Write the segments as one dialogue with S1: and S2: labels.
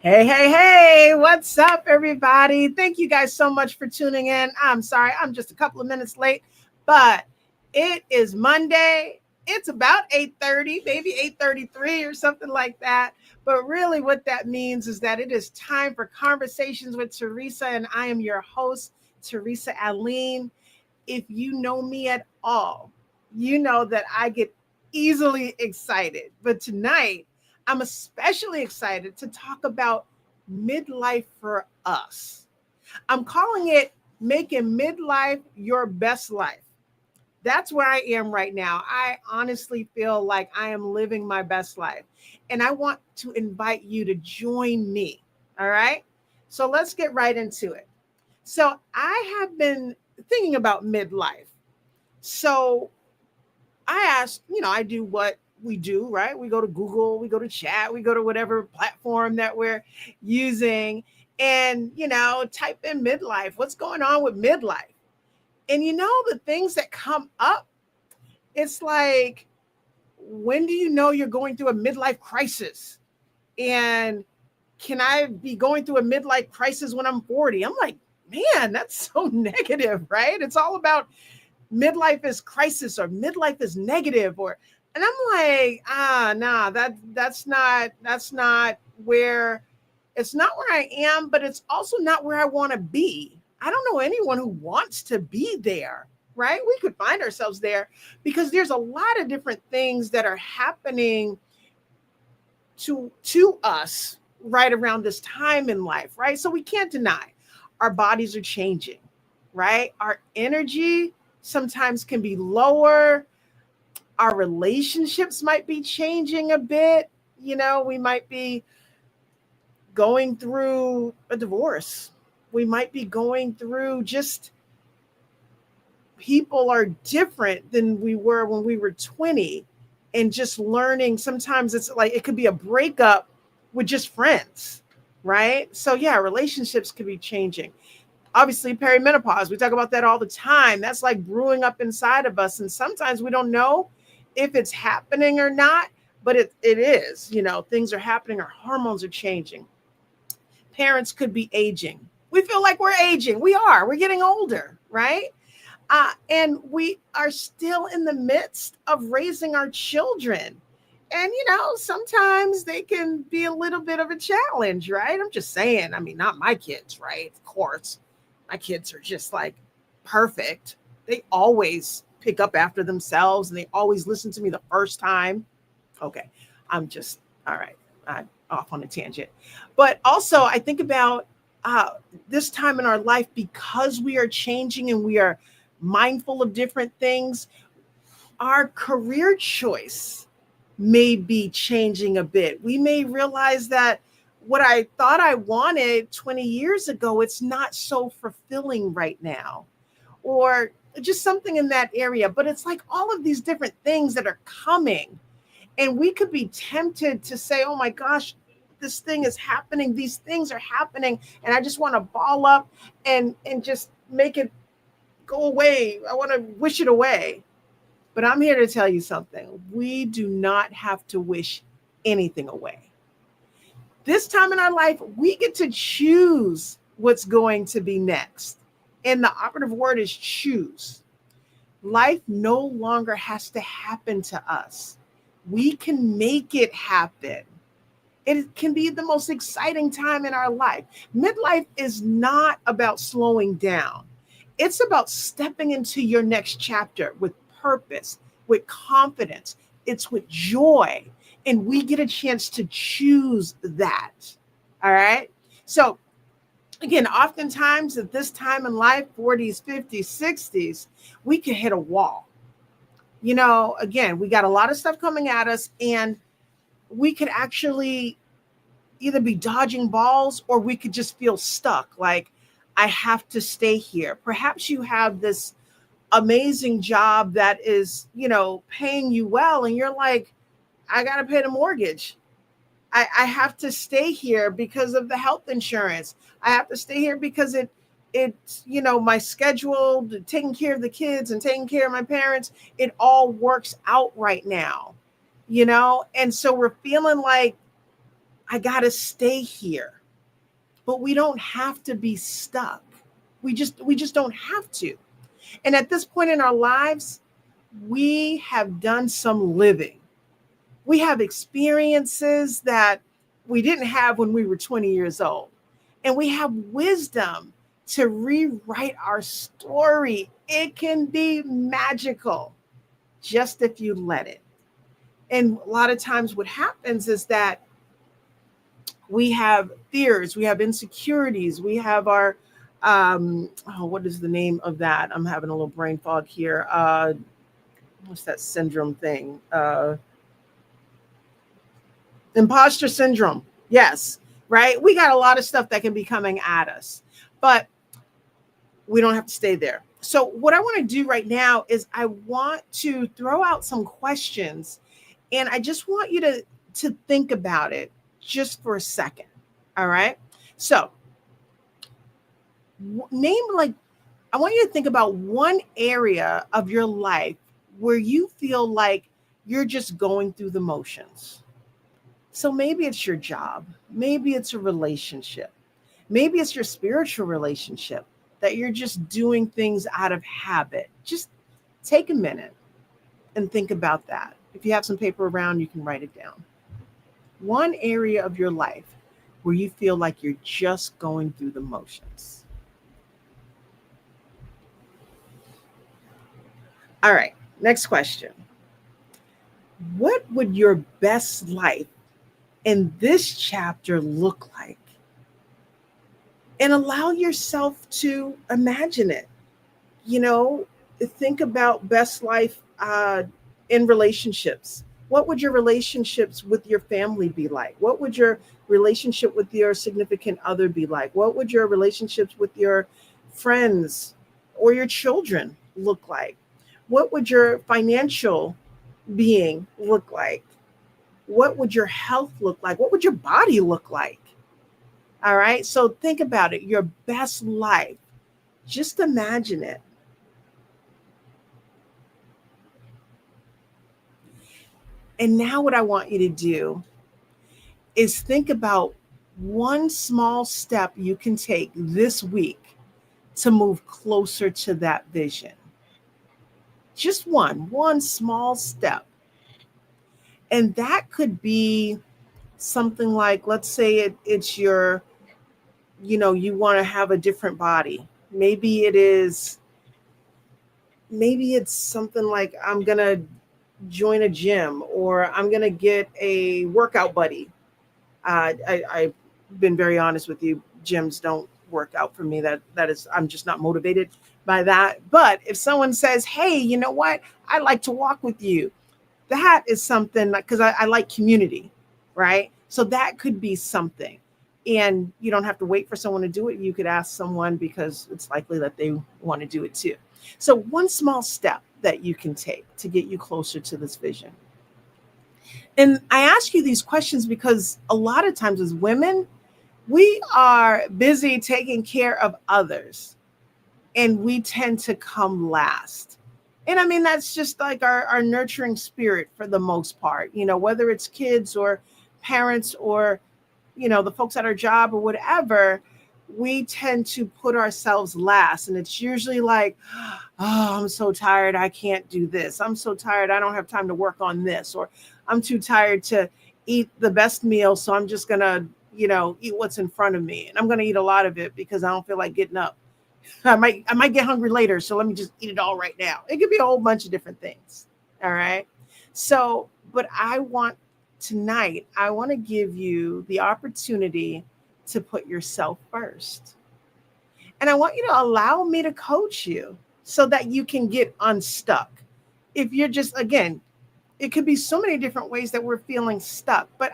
S1: Hey, what's up, everybody? Thank you guys so much for tuning in. I'm sorry, I'm just a couple of minutes late, but it is Monday. It's about 8:30, maybe 8:33 or something like that. But really, what that means is that it is time for Conversations with Teresa, and I am your host, Teresa Aline. If you know me at all, you know that I get easily excited. But tonight, I'm especially excited to talk about midlife for us. I'm calling it Making Midlife Your Best Life. That's where I am right now. I honestly feel like I am living my best life. And I want to invite you to join me. All right. So let's get right into it. So I have been thinking about midlife. So I asked, I do what we do, right? We go to Google, we go to chat, we go to whatever platform that we're using and, type in midlife. What's going on with midlife? And the things that come up, it's like, when do you know you're going through a midlife crisis? And can I be going through a midlife crisis when I'm 40? I'm like, man, that's so negative, right? It's all about midlife is crisis or midlife is negative or and I'm like, nah, that's not where it's not where I am, but it's also not where I want to be. I don't know anyone who wants to be there, right? We could find ourselves there because there's a lot of different things that are happening to us right around this time in life, right? So we can't deny our bodies are changing, right? Our energy sometimes can be lower. Our relationships might be changing a bit. We might be going through a divorce. We might be going through just people are different than we were when we were 20 and just learning. Sometimes it's like it could be a breakup with just friends, right? So, yeah, relationships could be changing. Obviously, perimenopause, we talk about that all the time. That's like brewing up inside of us. And sometimes we don't know if it's happening or not, but it is. Things are happening, our hormones are changing. Parents could be aging. We feel like we're aging. We're getting older, right? And we are still in the midst of raising our children. And, sometimes they can be a little bit of a challenge, right? I'm just saying, I mean, not my kids, right? Of course, my kids are just like perfect. They always pick up after themselves and they always listen to me the first time. Okay, I'm just, all right, I'm off on a tangent. But also, I think about this time in our life because we are changing and we are mindful of different things. Our career choice may be changing a bit. We may realize that what I thought I wanted 20 years ago, it's not so fulfilling right now, or just something in that area. But it's like all of these different things that are coming. And we could be tempted to say, oh my gosh, this thing is happening. These things are happening. And I just want to ball up and just make it go away. I want to wish it away. But I'm here to tell you something. We do not have to wish anything away. This time in our life, we get to choose what's going to be next. And the operative word is choose. Life no longer has to happen to us. We can make it happen. It can be the most exciting time in our life. Midlife is not about slowing down. It's about stepping into your next chapter with purpose, with confidence. It's with joy. And we get a chance to choose that. All right. So, again, oftentimes at this time in life, 40s, 50s, 60s, we can hit a wall. Again, we got a lot of stuff coming at us, and we could actually either be dodging balls or we could just feel stuck. Like, I have to stay here. Perhaps you have this amazing job that is, paying you well. And you're like, I got to pay the mortgage. I have to stay here because of the health insurance. I have to stay here because my schedule, taking care of the kids and taking care of my parents, it all works out right now, And so we're feeling like, I got to stay here. But we don't have to be stuck. We just don't have to. And at this point in our lives, we have done some living. We have experiences that we didn't have when we were 20 years old. And we have wisdom to rewrite our story. It can be magical just if you let it. And a lot of times, what happens is that we have fears, we have insecurities, we have our, what is the name of that? I'm having a little brain fog here. What's that syndrome thing? Imposter syndrome. Yes, right. We got a lot of stuff that can be coming at us, but we don't have to stay there. So, what I want to do right now is I want to throw out some questions, and I just want you to think about it just for a second. All right. So, name like I want you to think about one area of your life where you feel like you're just going through the motions. So maybe it's your job, maybe it's a relationship, maybe it's your spiritual relationship that you're just doing things out of habit. Just take a minute and think about that. If you have some paper around, you can write it down. One area of your life where you feel like you're just going through the motions. All right, next question. What would your best life in this chapter look like? And allow yourself to imagine it. You know, think about best life in relationships. What would your relationships with your family be like? What would your relationship with your significant other be like? What would your relationships with your friends or your children look like? What would your financial being look like? What would your health look like? What would your body look like? All right. So think about it. Your best life. Just imagine it. And now, what I want you to do is think about one small step you can take this week to move closer to that vision. Just one small step. And that could be something like, let's say it's your, you want to have a different body. Maybe it's something like, I'm going to join a gym, or I'm going to get a workout buddy. I've been very honest with you. Gyms don't work out for me. That is, I'm just not motivated by that. But if someone says, hey, you know what? I'd like to walk with you. That is something, because I like community, right? So that could be something. And you don't have to wait for someone to do it. You could ask someone, because it's likely that they want to do it too. So one small step that you can take to get you closer to this vision. And I ask you these questions because a lot of times as women, we are busy taking care of others, and we tend to come last. And I mean, that's just like our nurturing spirit for the most part, whether it's kids or parents or, the folks at our job or whatever, we tend to put ourselves last. And it's usually like, oh, I'm so tired, I can't do this. I'm so tired, I don't have time to work on this. Or I'm too tired to eat the best meal, so I'm just going to, eat what's in front of me. And I'm going to eat a lot of it because I don't feel like getting up. I might get hungry later, so let me just eat it all right now. It could be a whole bunch of different things. All right. So, but tonight, I want to give you the opportunity to put yourself first. And I want you to allow me to coach you so that you can get unstuck. If you're just, again, it could be so many different ways that we're feeling stuck. But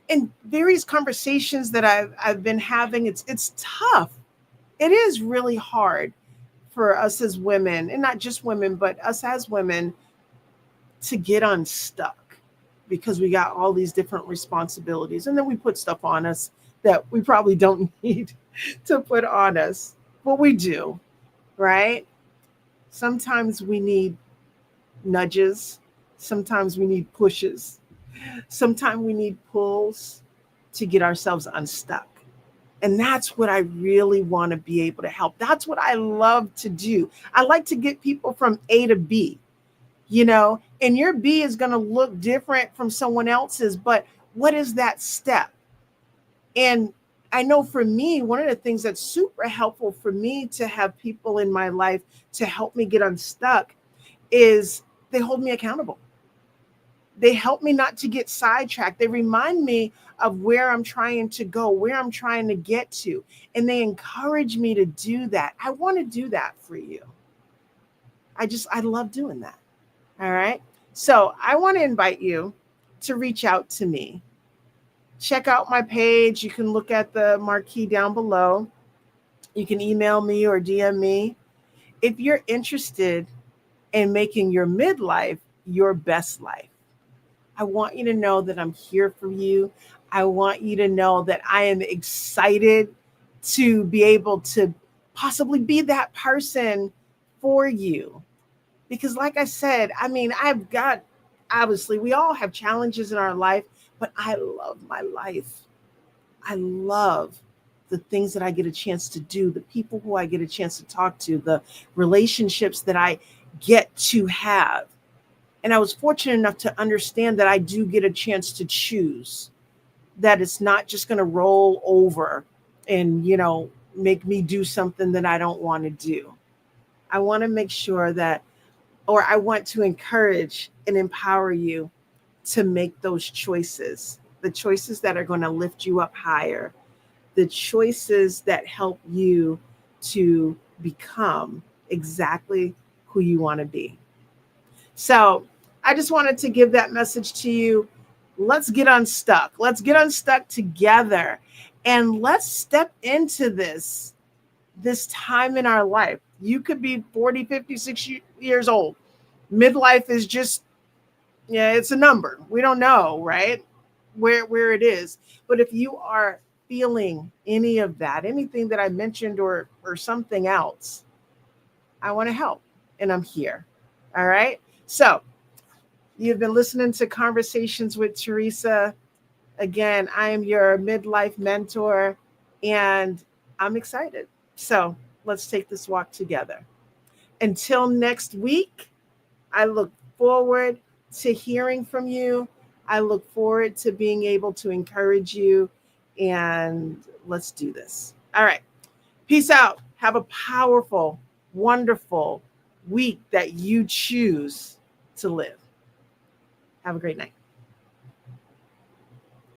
S1: in various conversations that I've been having, it's tough. It is really hard for us as women, and not just women, but us as women, to get unstuck because we got all these different responsibilities. And then we put stuff on us that we probably don't need to put on us, but we do, right? Sometimes we need nudges. Sometimes we need pushes. Sometimes we need pulls to get ourselves unstuck. And that's what I really want to be able to help. That's what I love to do. I like to get people from A to B, and your B is going to look different from someone else's, but what is that step? And I know for me, one of the things that's super helpful for me to have people in my life to help me get unstuck is they hold me accountable. They help me not to get sidetracked. They remind me of where I'm trying to go, where I'm trying to get to, and they encourage me to do that. I want to do that for you. I love doing that. All right. So I want to invite you to reach out to me. Check out my page. You can look at the marquee down below. You can email me or DM me. If you're interested in making your midlife your best life, I want you to know that I'm here for you. I want you to know that I am excited to be able to possibly be that person for you. Because, like I said, obviously, we all have challenges in our life, but I love my life. I love the things that I get a chance to do, the people who I get a chance to talk to, the relationships that I get to have. And I was fortunate enough to understand that I do get a chance to choose, that it's not just going to roll over and, make me do something that I don't want to do. I want to make sure that, or I want to encourage and empower you to make those choices, the choices that are going to lift you up higher, the choices that help you to become exactly who you want to be. So I just wanted to give that message to you. Let's get unstuck. Let's get unstuck together. And let's step into this time in our life. You could be 40, 50, 60 years old. Midlife is just, yeah, it's a number. We don't know, right? Where it is. But if you are feeling any of that, anything that I mentioned or something else, I want to help and I'm here. All right. So you've been listening to Conversations with Teresa. Again, I am your midlife mentor and I'm excited. So let's take this walk together. Until next week, I look forward to hearing from you. I look forward to being able to encourage you. And let's do this. All right. Peace out. Have a powerful, wonderful week that you choose to live. Have a great night.